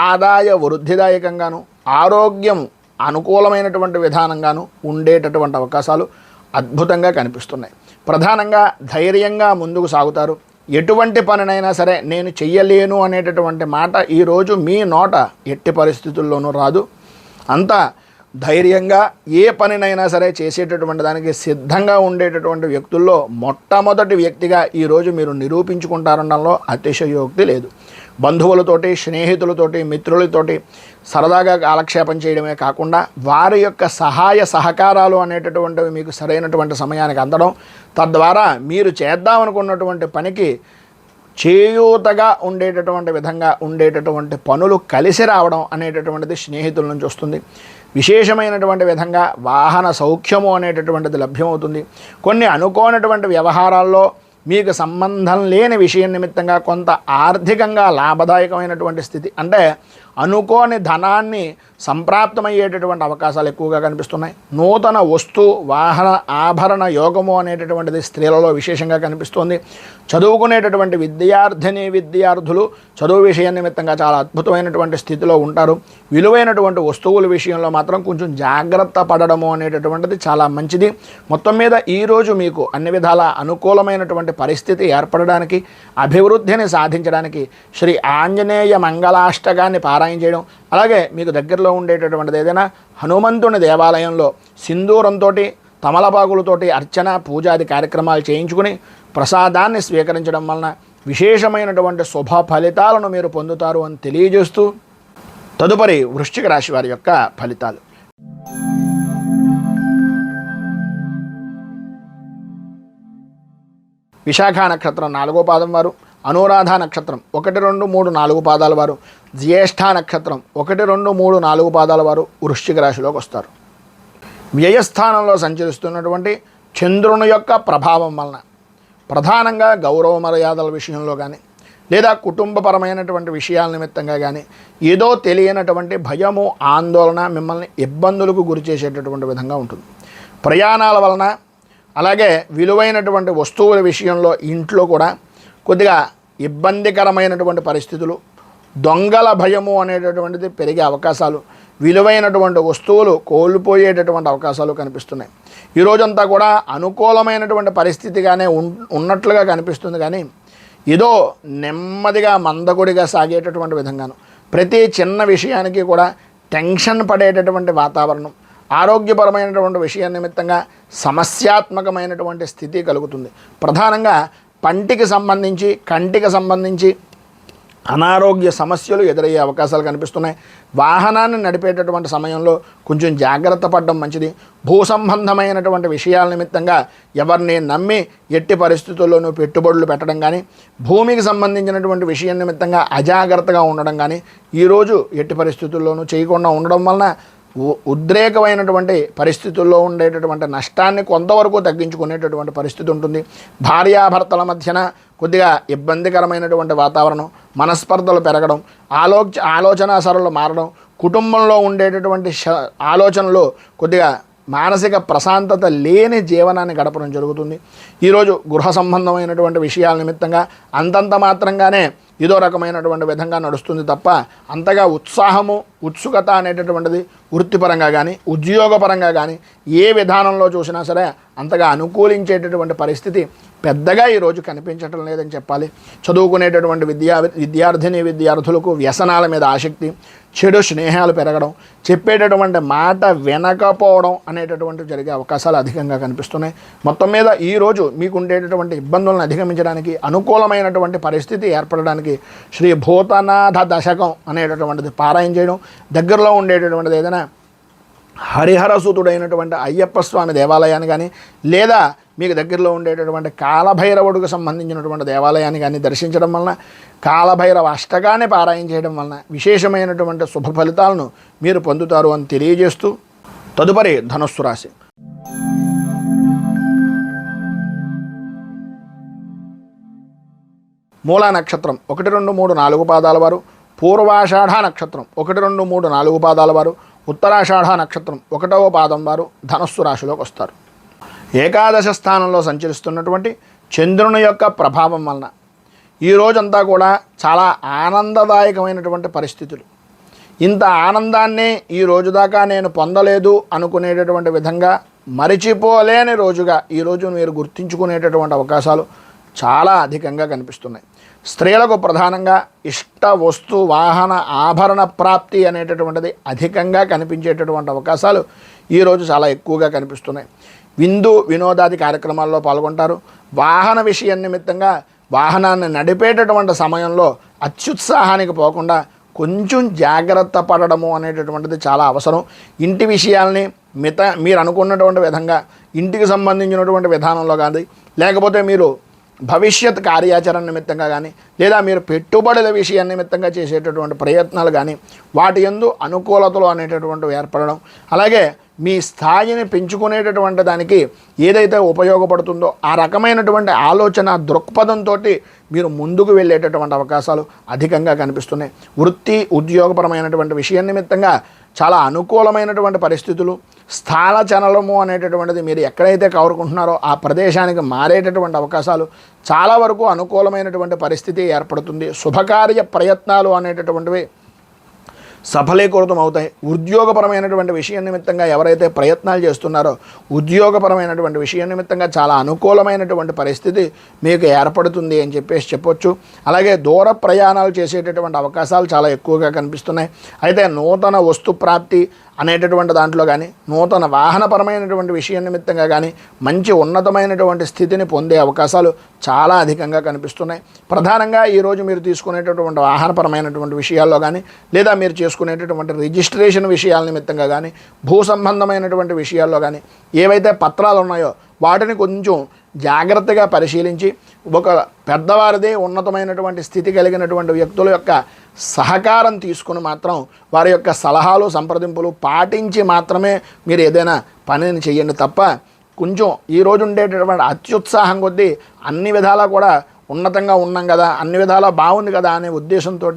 ఆదాయ వృద్ధిదాయకంగాను, ఆరోగ్యం అనుకూలమైనటువంటి విధానంగాను ఉండేటటువంటి అవకాశాలు అద్భుతంగా కనిపిస్తున్నాయి. ప్రధానంగా ధైర్యంగా ముందుకు సాగుతారు. ఎటువంటి పనినైనా సరే నేను చెయ్యలేను అనేటటువంటి మాట ఈరోజు మీ నోట ఎట్టి పరిస్థితుల్లోనూ రాదు. అంతా ధైర్యంగా ఏ పనినైనా సరే చేసేటటువంటి దానికి సిద్ధంగా ఉండేటటువంటి వ్యక్తుల్లో మొట్టమొదటి వ్యక్తిగా ఈరోజు మీరు నిరూపించుకుంటారనడంలో అతిశయోక్తి లేదు. బంధువులతోటి, స్నేహితులతోటి, మిత్రులతోటి సరదాగా కాలక్షేపం చేయడమే కాకుండా వారి యొక్క సహాయ సహకారాలు అనేటటువంటివి మీకు సరైనటువంటి సమయానికి అందడం, తద్వారా మీరు చేద్దామనుకున్నటువంటి పనికి చేయూతగా ఉండేటటువంటి విధంగా ఉండేటటువంటి పనులు కలిసి రావడం అనేటటువంటిది స్నేహితుల నుంచి వస్తుంది. విశేషమైనటువంటి విధంగా వాహన సౌఖ్యము అనేటటువంటిది లభ్యమవుతుంది. కొన్ని అనుకోనటువంటి వ్యవహారాల్లో మీకు సంబంధం లేని విషయం నిమిత్తంగా కొంత ఆర్థికంగా లాభదాయకమైనటువంటి స్థితి, అంటే అనుకోని ధనాన్ని సంప్రాప్తమయ్యేటటువంటి అవకాశాలు ఎక్కువగా కనిపిస్తున్నాయి. నూతన వస్తు వాహన ఆభరణ యోగము అనేటటువంటిది స్త్రీలలో విశేషంగా కనిపిస్తుంది. చదువుకునేటటువంటి విద్యార్థులు చదువు విషయం నిమిత్తంగా చాలా అద్భుతమైనటువంటి స్థితిలో ఉంటారు. విలువైనటువంటి వస్తువుల విషయంలో మాత్రం కొంచెం జాగ్రత్త పడడము అనేటటువంటిది చాలా మంచిది. మొత్తం మీద ఈరోజు మీకు అన్ని విధాల అనుకూలమైనటువంటి ఉండేటటువంటి పరిస్థితి ఏర్పడడానికి, అభివృద్ధిని సాధించడానికి శ్రీ ఆంజనేయ మంగళాష్టకాన్ని పారాయణ చేయడం, అలాగే మీకు దగ్గరలో ఉండేటటువంటిది ఏదైనా హనుమంతుని దేవాలయంలో సింధూరంతో తమలపాకులతోటి అర్చన పూజాది కార్యక్రమాలు చేయించుకుని ప్రసాదాన్ని స్వీకరించడం వలన విశేషమైనటువంటి శుభ ఫలితాలను మీరు పొందుతారు అని తెలియజేస్తూ తదుపరి వృశ్చిక రాశి వారి యొక్క ఫలితాలు. విశాఖ నక్షత్రం 4వ పాదం వారు, అనురాధ నక్షత్రం 1, 2, 3, 4 పాదాల వారు, జ్యేష్ఠ నక్షత్రం 1, 2, 3, 4 పాదాల వారు వృశ్చిక రాశిలోకి వస్తారు. వ్యయస్థానంలో సంచరిస్తున్నటువంటి చంద్రుని యొక్క ప్రభావం వలన ప్రధానంగా గౌరవ మర్యాదల విషయంలో కానీ లేదా కుటుంబపరమైనటువంటి విషయాల నిమిత్తంగా కానీ ఏదో తెలియనటువంటి భయము, ఆందోళన మిమ్మల్ని ఇబ్బందులకు గురి చేసేటటువంటి విధంగా ఉంటుంది. ప్రయాణాల వలన, అలాగే విలువైనటువంటి వస్తువుల విషయంలో ఇంట్లో కూడా కొద్దిగా ఇబ్బందికరమైనటువంటి పరిస్థితులు, దొంగల భయము అనేటటువంటిది పెరిగే అవకాశాలు, విలువైనటువంటి వస్తువులు కోల్పోయేటటువంటి అవకాశాలు కనిపిస్తున్నాయి. ఈ రోజంతా కూడా అనుకూలమైనటువంటి పరిస్థితిగానే ఉన్నట్లుగా కనిపిస్తుంది, కానీ ఏదో నెమ్మదిగా మందకొడిగా సాగేటటువంటి విధంగాను ప్రతి చిన్న విషయానికి కూడా టెన్షన్ పడేటటువంటి వాతావరణం, ఆరోగ్యపరమైనటువంటి విషయం నిమిత్తంగా సమస్యాత్మకమైనటువంటి స్థితి కలుగుతుంది. ప్రధానంగా పంటికి సంబంధించి, కంటికి సంబంధించి అనారోగ్య సమస్యలు ఎదురయ్యే అవకాశాలు కనిపిస్తున్నాయి. వాహనాన్ని నడిపేటటువంటి సమయంలో కొంచెం జాగ్రత్త పడడం మంచిది. భూ సంబంధమైనటువంటి విషయాల నిమిత్తంగా ఎవరిని నమ్మి ఎట్టి పరిస్థితుల్లోనూ పెట్టుబడులు పెట్టడం కానీ, భూమికి సంబంధించినటువంటి విషయం నిమిత్తంగా అజాగ్రత్తగా ఉండడం కానీ ఈరోజు ఎట్టి పరిస్థితుల్లోనూ చేయకుండా ఉండడం వలన ఉద్రేకమైనటువంటి పరిస్థితుల్లో ఉండేటటువంటి నష్టాన్ని కొంతవరకు తగ్గించుకునేటటువంటి పరిస్థితి ఉంటుంది. భార్యాభర్తల మధ్యన కొద్దిగా ఇబ్బందికరమైనటువంటి వాతావరణం, మనస్పర్ధలు పెరగడం, ఆలోచన సరళలు మారడం, కుటుంబంలో ఉండేటటువంటి ఆలోచనలు కొద్దిగా మానసిక ప్రశాంతత లేని జీవనాన్ని గడపడం జరుగుతుంది. ఈరోజు గృహ సంబంధమైనటువంటి విషయాల నిమిత్తంగా అంతంత మాత్రంగానే ఇదో రకమైనటువంటి విధంగా నడుస్తుంది తప్ప అంతగా ఉత్సాహము, ఉత్సుకత అనేటటువంటిది వృత్తిపరంగా కానీ ఉద్యోగపరంగా కానీ ఏ విధానంలో చూసినా సరే అంతగా అనుకూలించేటటువంటి పరిస్థితి పెద్దగా ఈరోజు కనిపించటం లేదని చెప్పాలి. చదువుకునేటటువంటి విద్యార్థులకు వ్యసనాల మీద ఆసక్తి, చెడు స్నేహాలు పెరగడం, చెప్పేటటువంటి మాట వినకపోవడం అనేటటువంటి జరిగే అవకాశాలు అధికంగా కనిపిస్తున్నాయి. మొత్తం మీద ఈరోజు మీకు ఉండేటటువంటి ఇబ్బందులను అధిగమించడానికి, అనుకూలమైనటువంటి పరిస్థితి ఏర్పడడానికి శ్రీ భూతనాథ దశకం అనేటటువంటిది పారాయణ చేయడం, దగ్గరలో ఉండేటటువంటిది ఏదైనా హరిహరసుతుడైనటువంటి అయ్యప్ప స్వామి దేవాలయాన్ని కానీ లేదా మీకు దగ్గరలో ఉండేటటువంటి కాలభైరవుడికి సంబంధించినటువంటి దేవాలయాన్ని కానీ దర్శించడం వలన, కాలభైరవ అష్టకాన్ని పారాయణ చేయడం వలన విశేషమైనటువంటి శుభ ఫలితాలను మీరు పొందుతారు అని తెలియజేస్తూ తదుపరి ధనుస్సు రాశి. మూలా నక్షత్రం 1, 2, 3, 4 పాదాల వారు, పూర్వాషాఢ నక్షత్రం 1, 2, 3, 4 పాదాల వారు, ఉత్తరాషాఢ నక్షత్రం 1వ పాదం వారు ధనుస్సు రాశిలోకి వస్తారు. ఏకాదశ స్థానంలో సంచరిస్తున్నటువంటి చంద్రుని యొక్క ప్రభావం వలన ఈ రోజంతా కూడా చాలా ఆనందదాయకమైనటువంటి పరిస్థితులు. ఇంత ఆనందాన్ని ఈ రోజు దాకా నేను పొందలేదు అనుకునేటటువంటి విధంగా మరిచిపోలేని రోజుగా ఈరోజు మీరు గుర్తించుకునేటటువంటి అవకాశాలు చాలా అధికంగా కనిపిస్తున్నాయి. స్త్రీలకు ప్రధానంగా ఇష్ట వస్తు వాహన ఆభరణ ప్రాప్తి అనేటటువంటిది అధికంగా కనిపించేటటువంటి అవకాశాలు ఈరోజు చాలా ఎక్కువగా కనిపిస్తున్నాయి. విందు వినోదాది కార్యక్రమాల్లో పాల్గొంటారు. వాహన విషయం నిమిత్తంగా వాహనాన్ని నడిపేటటువంటి సమయంలో అత్యుత్సాహానికి పోకుండా కొంచెం జాగ్రత్త పడడము అనేటటువంటిది చాలా అవసరం. ఇంటి విషయాల్ని మీరు అనుకున్నటువంటి విధంగా ఇంటికి సంబంధించినటువంటి విధానంలో కానీ, లేకపోతే మీరు భవిష్యత్ కార్యాచరణ నిమిత్తంగా కానీ, లేదా మీరు పెట్టుబడుల విషయం నిమిత్తంగా చేసేటటువంటి ప్రయత్నాలు కానీ వాటి యందు అనుకూలతలు అనేటటువంటివి ఏర్పడడం, అలాగే మీ స్థాయిని పెంచుకునేటటువంటి దానికి ఏదైతే ఉపయోగపడుతుందో ఆ రకమైనటువంటి ఆలోచన దృక్పథంతో మీరు ముందుకు వెళ్ళేటటువంటి అవకాశాలు అధికంగా కనిపిస్తున్నాయి. వృత్తి ఉద్యోగపరమైనటువంటి విషయం నిమిత్తంగా చాలా అనుకూలమైనటువంటి పరిస్థితులు, స్థాన చలనము అనేటటువంటిది మీరు ఎక్కడైతే కోరుకుంటున్నారో ఆ ప్రదేశానికి మారేటటువంటి అవకాశాలు చాలా వరకు అనుకూలమైనటువంటి పరిస్థితి ఏర్పడుతుంది. శుభకార్య ప్రయత్నాలు అనేటటువంటివి సఫలీకృతం అవుతాయి. ఉద్యోగపరమైనటువంటి విషయం నిమిత్తంగా ఎవరైతే ప్రయత్నాలు చేస్తున్నారో ఉద్యోగపరమైనటువంటి విషయం నిమిత్తంగా చాలా అనుకూలమైనటువంటి పరిస్థితి మీకు ఏర్పడుతుంది అని చెప్పొచ్చు. అలాగే దూర ప్రయాణాలు చేసేటటువంటి అవకాశాలు చాలా ఎక్కువగా కనిపిస్తున్నాయి. అయితే నూతన వస్తు ప్రాప్తి అనేటటువంటి దాంట్లో కానీ, నూతన వాహనపరమైనటువంటి విషయం నిమిత్తంగా కానీ మంచి ఉన్నతమైనటువంటి స్థితిని పొందే అవకాశాలు చాలా అధికంగా కనిపిస్తున్నాయి. ప్రధానంగా ఈరోజు మీరు తీసుకునేటటువంటి వాహనపరమైనటువంటి విషయాల్లో కానీ, లేదా మీరు చేసుకునేటటువంటి రిజిస్ట్రేషన్ విషయాల నిమిత్తంగా కానీ, భూ సంబంధమైనటువంటి విషయాల్లో కానీ ఏవైతే పత్రాలు ఉన్నాయో వాటిని కొంచెం జాగ్రత్తగా పరిశీలించి ఒక పెద్దవారిదే ఉన్నతమైనటువంటి స్థితి కలిగినటువంటి వ్యక్తుల యొక్క సహకారం తీసుకుని మాత్రం వారి యొక్క సలహాలు సంప్రదింపులు పాటించి మాత్రమే మీరు ఏదైనా పనిని చేయండి తప్ప కొంచెం ఈరోజు ఉండేటటువంటి అత్యుత్సాహం కొద్దీ అన్ని విధాలా కూడా ఉన్నతంగా ఉన్నాం కదా, అన్ని విధాలా బాగుంది కదా అనే ఉద్దేశంతో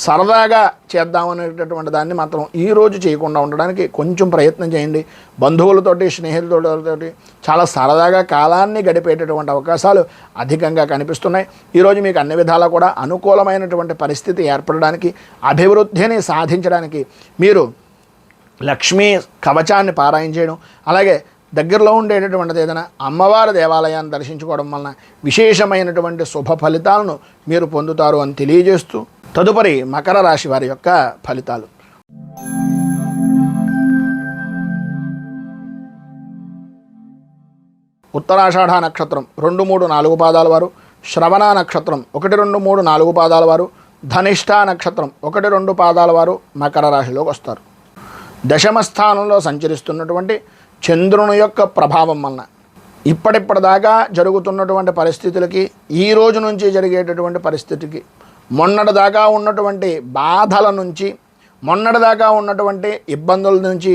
సరదాగా చేద్దామనేటటువంటి దాన్ని మాత్రం ఈరోజు చేయకుండా ఉండడానికి కొంచెం ప్రయత్నం చేయండి. బంధువులతోటి స్నేహితులతోటి చాలా సరదాగా కాలాన్ని గడిపేటటువంటి అవకాశాలు అధికంగా కనిపిస్తున్నాయి. ఈరోజు మీకు అన్ని విధాలా కూడా అనుకూలమైనటువంటి పరిస్థితి ఏర్పడడానికి, అభివృద్ధిని సాధించడానికి మీరు లక్ష్మీ కవచాన్ని పారాయణ చేయడం, అలాగే దగ్గరలో ఉండేటటువంటిది ఏదైనా అమ్మవారి దేవాలయాన్ని దర్శించుకోవడం వలన విశేషమైనటువంటి శుభ ఫలితాలను మీరు పొందుతారు అని తెలియజేస్తూ తదుపరి మకర రాశి వారి యొక్క ఫలితాలు. ఉత్తరాషాఢ నక్షత్రం 2, 3, 4 పాదాల వారు, శ్రవణ నక్షత్రం 1, 2, 3, 4 పాదాల వారు, ధనిష్ఠ నక్షత్రం 1, 2 పాదాల వారు మకర రాశిలోకి వస్తారు. దశమ స్థానంలో సంచరిస్తున్నటువంటి చంద్రుని యొక్క ప్రభావం వలన ఇప్పటిదాకా జరుగుతున్నటువంటి పరిస్థితులకి, ఈ రోజు నుంచి జరిగేటటువంటి పరిస్థితికి, మొన్నటిదాకా ఉన్నటువంటి బాధల నుంచి, మొన్నటిదాకా ఉన్నటువంటి ఇబ్బందుల నుంచి,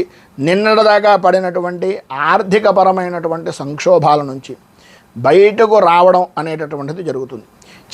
నిన్నటిదాకా పడినటువంటి ఆర్థికపరమైనటువంటి సంక్షోభాల నుంచి బయటకు రావడం అనేటటువంటిది జరుగుతుంది.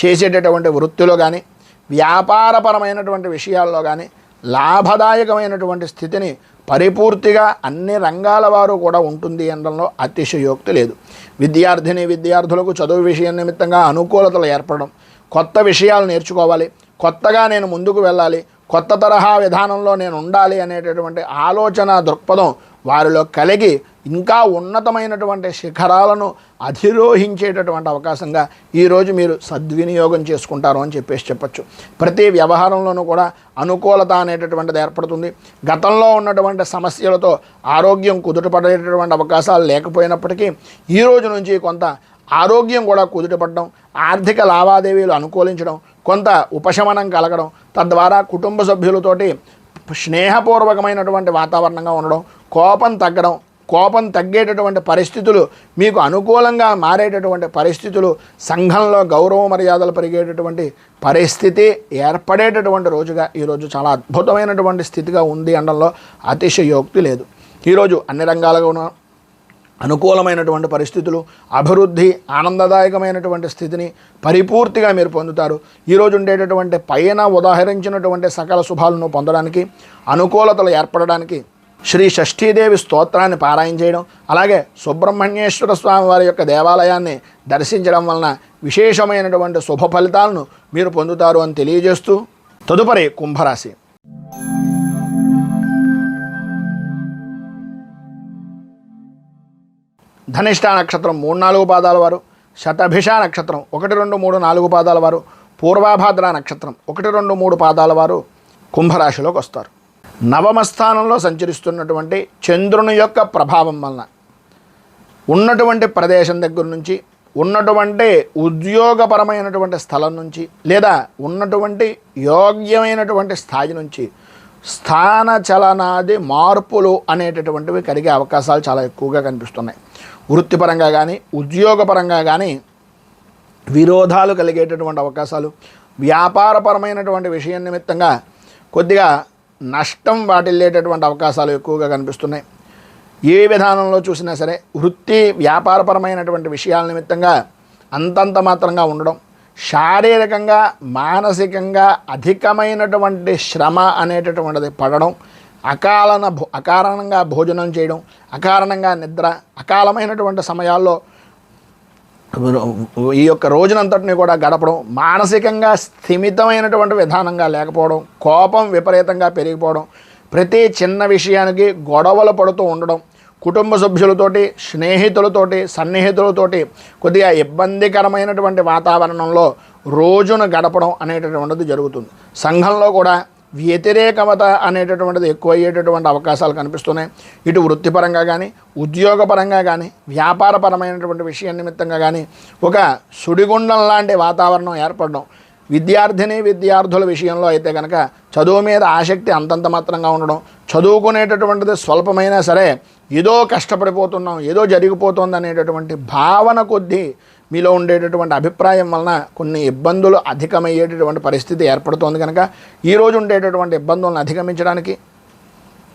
చేసేటటువంటి వృత్తిలో కానీ, వ్యాపారపరమైనటువంటి విషయాల్లో కానీ లాభదాయకమైనటువంటి స్థితిని పరిపూర్తిగా అన్ని రంగాల వారు కూడా ఉంటుంది అనడంలో అతిశయోక్తి లేదు. విద్యార్థులకు చదువు విషయం నిమిత్తంగా అనుకూలతలు ఏర్పడడం, కొత్త విషయాలు నేర్చుకోవాలి, కొత్తగా నేను ముందుకు వెళ్ళాలి, కొత్త తరహా విధానంలో నేను ఉండాలి అనేటటువంటి ఆలోచన దృక్పథం వారిలో కలిగి ఇంకా ఉన్నతమైనటువంటి శిఖరాలను అధిరోహించేటటువంటి అవకాశంగా ఈరోజు మీరు సద్వినియోగం చేసుకుంటారు అని చెప్పొచ్చు. ప్రతి వ్యవహారంలోనూ కూడా అనుకూలత అనేటటువంటిది ఏర్పడుతుంది. గతంలో ఉన్నటువంటి సమస్యలతో ఆరోగ్యం కుదుటపడేటటువంటి అవకాశాలు లేకపోయినప్పటికీ ఈ రోజు నుంచి కొంత ఆరోగ్యం కూడా కుదుటపడడం, ఆర్థిక లావాదేవీలు అనుకూలించడం, కొంత ఉపశమనం కలగడం, తద్వారా కుటుంబ సభ్యులతోటి స్నేహపూర్వకమైనటువంటి వాతావరణంగా ఉండడం, కోపం తగ్గేటటువంటి పరిస్థితులు, మీకు అనుకూలంగా మారేటటువంటి పరిస్థితులు, సంఘంలో గౌరవ మర్యాదలు పెరిగేటటువంటి పరిస్థితి ఏర్పడేటటువంటి రోజుగా ఈరోజు చాలా అద్భుతమైనటువంటి స్థితిగా ఉంది అనడంలో అతిశయోక్తి లేదు. ఈరోజు అన్ని రంగాలుగా అనుకూలమైనటువంటి పరిస్థితులు, అభివృద్ధి, ఆనందదాయకమైనటువంటి స్థితిని పరిపూర్తిగా మీరు పొందుతారు. ఈరోజు ఉండేటటువంటి పైన ఉదాహరించినటువంటి సకల శుభాలను పొందడానికి, అనుకూలతలు ఏర్పడడానికి శ్రీ షష్ఠీదేవి స్తోత్రాన్ని పారాయణ చేయడం, అలాగే సుబ్రహ్మణ్యేశ్వర స్వామి వారి యొక్క దేవాలయాన్ని దర్శించడం వలన విశేషమైనటువంటి శుభ ఫలితాలను మీరు పొందుతారు అని తెలియజేస్తూ తదుపరి కుంభరాశి. ధనిష్ఠ నక్షత్రం 3, 4 పాదాల వారు, శతభిష నక్షత్రం 1, 2, 3, 4 పాదాల వారు, పూర్వాభాద్ర నక్షత్రం 1, 2, 3 పాదాల వారు కుంభరాశిలోకి వస్తారు. నవమ స్థానంలో సంచరిస్తున్నటువంటి చంద్రుని యొక్క ప్రభావం వలన ఉన్నటువంటి ప్రదేశం దగ్గర నుంచి, ఉన్నటువంటి ఉద్యోగపరమైనటువంటి స్థలం నుంచి, లేదా ఉన్నటువంటి యోగ్యమైనటువంటి స్థాయి నుంచి స్థాన చలనాది మార్పులు అనేటటువంటివి కలిగే అవకాశాలు చాలా ఎక్కువగా కనిపిస్తున్నాయి. వృత్తిపరంగా కానీ, ఉద్యోగపరంగా కానీ విరోధాలు కలిగేటటువంటి అవకాశాలు, వ్యాపారపరమైనటువంటి విషయం నిమిత్తంగా కొద్దిగా నష్టం వాటిల్లేటటువంటి అవకాశాలు ఎక్కువగా కనిపిస్తున్నాయి. ఏ విధానంలో చూసినా సరే వృత్తి వ్యాపారపరమైనటువంటి విషయాల నిమిత్తంగా అంతంత మాత్రంగా ఉండడం, శారీరకంగా మానసికంగా అధికమైనటువంటి శ్రమ అనేటటువంటిది పడడం, అకారణంగా భోజనం చేయడం, అకారణంగా నిద్ర, అకాలమైనటువంటి సమయాల్లో ఈ యొక్క రోజునంతటిని కూడా గడపడం, మానసికంగా స్థిమితమైనటువంటి విధానంగా లేకపోవడం, కోపం విపరీతంగా పెరిగిపోవడం, ప్రతి చిన్న విషయానికి గొడవలు పడుతూ ఉండడం, కుటుంబ సభ్యులతోటి, స్నేహితులతోటి, సన్నిహితులతోటి కొద్దిగా ఇబ్బందికరమైనటువంటి వాతావరణంలో రోజును గడపడం అనేటటువంటిది జరుగుతుంది. సంఘంలో కూడా వ్యతిరేకత అనేటటువంటిది ఎక్కువయ్యేటటువంటి అవకాశాలు కనిపిస్తున్నాయి. ఇటు వృత్తిపరంగా కానీ, ఉద్యోగపరంగా కానీ, వ్యాపారపరమైనటువంటి విషయం నిమిత్తంగా కానీ ఒక సుడిగుండం లాంటి వాతావరణం ఏర్పడడం. విద్యార్థుల విషయంలో అయితే కనుక చదువు మీద ఆసక్తి అంతంత మాత్రంగా ఉండడం, చదువుకునేటటువంటిది స్వల్పమైనా సరే ఏదో కష్టపడిపోతున్నాం, ఏదో జరిగిపోతుంది అనేటటువంటి భావన కొద్దీ మీలో ఉండేటటువంటి అభిప్రాయం వలన కొన్ని ఇబ్బందులు అధికమయ్యేటటువంటి పరిస్థితి ఏర్పడుతోంది. కనుక ఈరోజు ఉండేటటువంటి ఇబ్బందులను అధిగమించడానికి,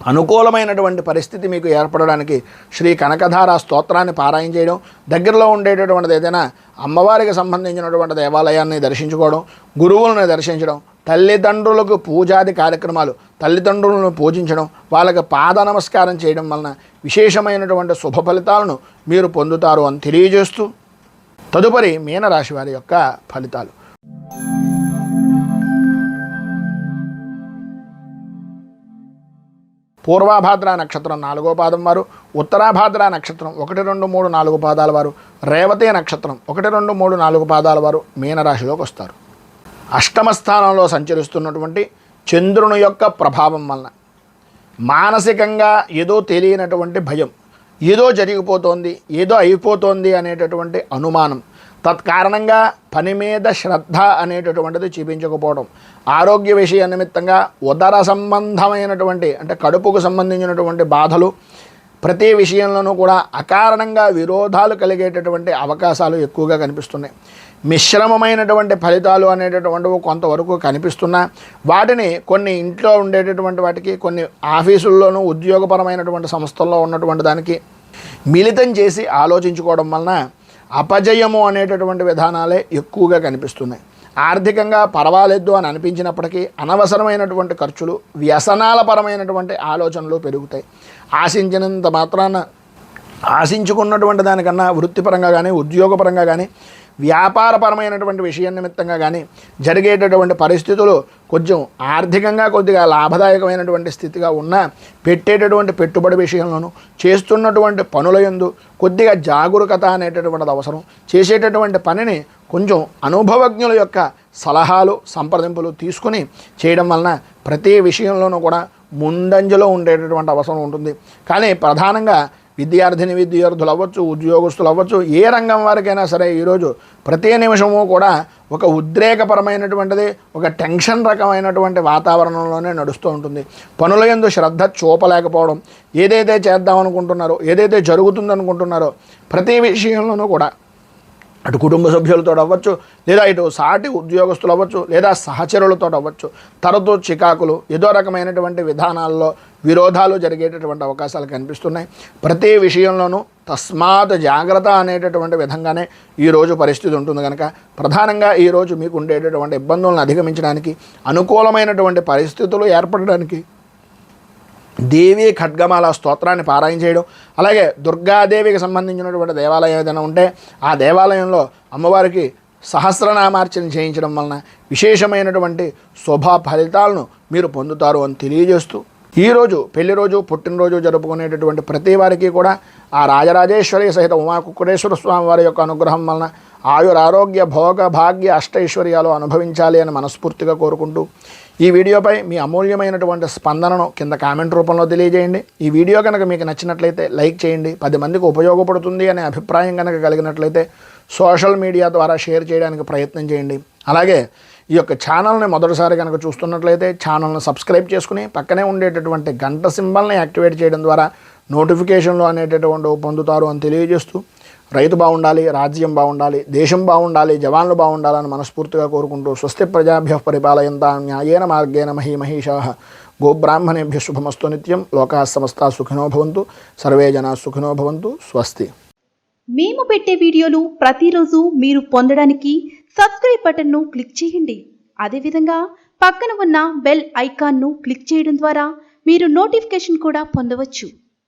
అనుకూలమైనటువంటి పరిస్థితి మీకు ఏర్పడడానికి శ్రీ కనకధార స్తోత్రాన్ని పారాయణ చేయడం, దగ్గరలో ఉండేటటువంటిది ఏదైనా అమ్మవారికి సంబంధించినటువంటి దేవాలయాన్ని దర్శించుకోవడం, గురువులను దర్శించడం, తల్లిదండ్రులకు పూజాది కార్యక్రమాలు, తల్లిదండ్రులను పూజించడం, వాళ్ళకి పాద నమస్కారం చేయడం వలన విశేషమైనటువంటి శుభ ఫలితాలను మీరు పొందుతారు అని తెలియజేస్తూ, తదుపరి మీనరాశి వారి యొక్క ఫలితాలు. పూర్వాభాద్ర నక్షత్రం 4వ పాదం వారు, ఉత్తరాభాద్ర నక్షత్రం 1, 2, 3, 4 పాదాల వారు, రేవతి నక్షత్రం 1, 2, 3, 4 పాదాల వారు మీనరాశిలోకి వస్తారు. అష్టమ స్థానంలో సంచరిస్తున్నటువంటి చంద్రుని యొక్క ప్రభావం వలన మానసికంగా ఏదో తెలియనటువంటి భయం, ఏదో జరిగిపోతోంది, ఏదో అయిపోతోంది అనేటటువంటి అనుమానం, తత్కారణంగా పని మీద శ్రద్ధ అనేటటువంటిది చూపించకపోవడం, ఆరోగ్య విషయ నిమిత్తంగా ఉదర సంబంధమైనటువంటి అంటే కడుపుకు సంబంధించినటువంటి బాధలు, ప్రతి విషయంలోనూ కూడా అకారణంగా విరోధాలు కలిగేటటువంటి అవకాశాలు ఎక్కువగా కనిపిస్తున్నాయి. మిశ్రమమైనటువంటి ఫలితాలు అనేటటువంటివి కొంతవరకు కనిపిస్తున్నా వాటిని కొన్ని ఇంట్లో ఉండేటటువంటి వాటికి, కొన్ని ఆఫీసుల్లోనూ ఉద్యోగపరమైనటువంటి సంస్థల్లో ఉన్నటువంటి దానికి మిళితం చేసి ఆలోచించుకోవడం వలన అపజయము అనేటటువంటి విధానాలే ఎక్కువగా కనిపిస్తున్నాయి. ఆర్థికంగా పర్వాలేదు అని అనిపించినప్పటికీ అనవసరమైనటువంటి ఖర్చులు, వ్యసనాల పరమైనటువంటి ఆలోచనలు పెరుగుతాయి. ఆశించినంత మాత్రాన ఆశించుకున్నటువంటి దానికన్నా వృత్తిపరంగా కానీ, ఉద్యోగపరంగా కానీ, వ్యాపారపరమైనటువంటి విషయం నిమిత్తంగా కానీ జరిగేటటువంటి పరిస్థితులు కొంచెం ఆర్థికంగా కొద్దిగా లాభదాయకమైనటువంటి స్థితిగా ఉన్నా పెట్టేటటువంటి పెట్టుబడి విషయంలోనూ, చేస్తున్నటువంటి పనుల యందు కొద్దిగా జాగరూకత అనేటటువంటిది అవసరం. చేసేటటువంటి పనిని కొంచెం అనుభవజ్ఞుల యొక్క సలహాలు, సంప్రదింపులు తీసుకుని చేయడం వలన ప్రతి విషయంలోనూ కూడా ముందంజలో ఉండేటటువంటి అవసరం ఉంటుంది. కానీ ప్రధానంగా విద్యార్థులు అవ్వచ్చు, ఉద్యోగస్తులు అవ్వచ్చు, ఏ రంగం వారికైనా సరే ఈరోజు ప్రతి నిమిషము కూడా ఒక ఉద్రేకపరమైనటువంటిది, ఒక టెన్షన్ రకమైనటువంటి వాతావరణంలోనే నడుస్తూ ఉంటుంది. పనుల యందు శ్రద్ధ చూపలేకపోవడం, ఏదైతే చేద్దామనుకుంటున్నారో, ఏదైతే జరుగుతుందనుకుంటున్నారో ప్రతి విషయంలోనూ కూడా అటు కుటుంబ సభ్యులతో అవ్వచ్చు, లేదా ఇటు సాటి ఉద్యోగస్తులు అవ్వచ్చు, లేదా సహచరులతో అవ్వచ్చు, తరచూ చికాకులు, ఏదో రకమైనటువంటి విధానాల్లో విరోధాలు జరిగేటటువంటి అవకాశాలు కనిపిస్తున్నాయి. ప్రతి విషయంలోనూ తస్మాత్ జాగ్రత్త అనేటటువంటి విధంగానే ఈరోజు పరిస్థితి ఉంటుంది. కనుక ప్రధానంగా ఈరోజు మీకు ఉండేటటువంటి ఇబ్బందులను అధిగమించడానికి, అనుకూలమైనటువంటి పరిస్థితులు ఏర్పడడానికి దేవి ఖడ్గమాల స్తోత్రాన్ని పారాయణ చేయడం, అలాగే దుర్గాదేవికి సంబంధించినటువంటి దేవాలయం ఏదైనా ఉంటే ఆ దేవాలయంలో అమ్మవారికి సహస్రనామార్చన చేయించడం వలన విశేషమైనటువంటి శుభ ఫలితాలను మీరు పొందుతారు అని తెలియజేస్తూ, ఈరోజు పెళ్లి రోజు, పుట్టినరోజు జరుపుకునేటటువంటి ప్రతి వారికి కూడా ఆ రాజరాజేశ్వరి సహిత ఉమా కుక్కుటేశ్వర స్వామి వారి యొక్క అనుగ్రహం వలన ఆయురారోగ్య భోగ భాగ్య అష్టైశ్వర్యాలు అనుభవించాలి అని మనస్ఫూర్తిగా కోరుకుంటూ, ఈ వీడియోపై మీ అమూల్యమైనటువంటి స్పందనను కింద కామెంట్ రూపంలో తెలియజేయండి. ఈ వీడియో కనుక మీకు నచ్చినట్లయితే లైక్ చేయండి. 10 మందికి ఉపయోగపడుతుంది అనే అభిప్రాయం కనుక కలిగినట్లయితే సోషల్ మీడియా ద్వారా షేర్ చేయడానికి ప్రయత్నం చేయండి. అలాగే ఈ యొక్క ఛానల్ని మొదటిసారి కనుక చూస్తున్నట్లయితే ఛానల్ని సబ్స్క్రైబ్ చేసుకుని పక్కనే ఉండేటటువంటి గంట సింబల్ని యాక్టివేట్ చేయడం ద్వారా నోటిఫికేషన్లు అనేటటువంటి పొందుతారు అని తెలియజేస్తూ, రైతు బాగుండాలి, రాజ్యం బాగుండాలి, దేశం బాగుండాలి, జవాన్లు బాగుండాలని మనస్ఫూర్తిగా కోరుకుంటూ, స్వస్తి ప్రజాభ్యః పరిపాలయంతాం న్యాయేన మార్గేణ మహీమహీషాః గోబ్రాహ్మణేభ్యః శుభమస్తు నిత్యం. లోకాః సమస్తాః సుఖినో భవంతు, సర్వే జనాః సుఖినో భవంతు. స్వస్తి. మేము పెట్టే వీడియోలు ప్రతిరోజు మీరు పొందడానికి సబ్స్క్రైబ్ బటన్ను క్లిక్ చేయండి. అదేవిధంగా పక్కన ఉన్న బెల్ ఐకాన్ను క్లిక్ చేయడం ద్వారా మీరు నోటిఫికేషన్ కూడా పొందవచ్చు.